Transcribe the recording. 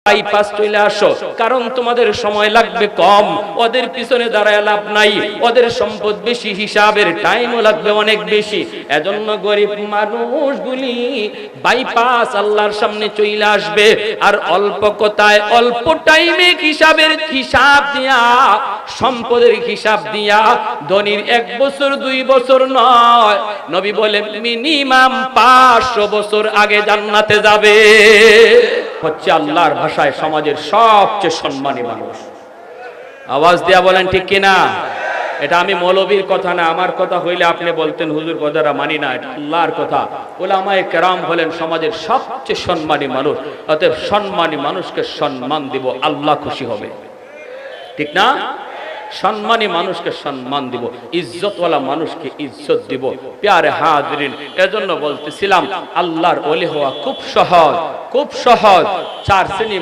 Bypass চলে আসো, কারণ তোমাদের সময় লাগবে কম, ওদের পিছনে দাঁড়ায় লাভ নাই, ওদের সম্পদ বেশি, হিসাবের টাইমও লাগবে অনেক বেশি। এজন্য গরিব মানুষগুলি বাইপাস আল্লাহর সামনে চলে আসবে, আর অল্প কথায় অল্প টাইমে হিসাব দিয়া, সম্পদের হিসাব দিয়া ধনীর 1 বছর 2 বছর নয়, নবী বলেন মিনিমাম 500 বছর আগে জান্নাতে যাবে। হচ্ছে আল্লাহর ভাষায় সমাজের সবচেয়ে সম্মানী মানুষ। আওয়াজ দিয়া বলেন ঠিক কিনা? এটা আমি মৌলবীর কথা না, আমার কথা হইলে আপনি বলতেন হুজুর কথাটা মানি না, এটা আল্লাহর কথা। উলামায়ে কেরাম হলেন সমাজের সবচেয়ে সম্মানী মানুষ। অতএব সম্মানী মানুষকে সম্মান দিব, আল্লাহ খুশি হবে, ঠিক না? সম্মানী মানুষকে সম্মান দিব, ইজ্জতওয়ালা মানুষকে ইজ্জত দিব। প্যারে হাজরিন, এজন্য বলতেছিলাম আল্লাহর ওলি হওয়া খুব সহজ, খুব সহজ। 4 শ্রেণী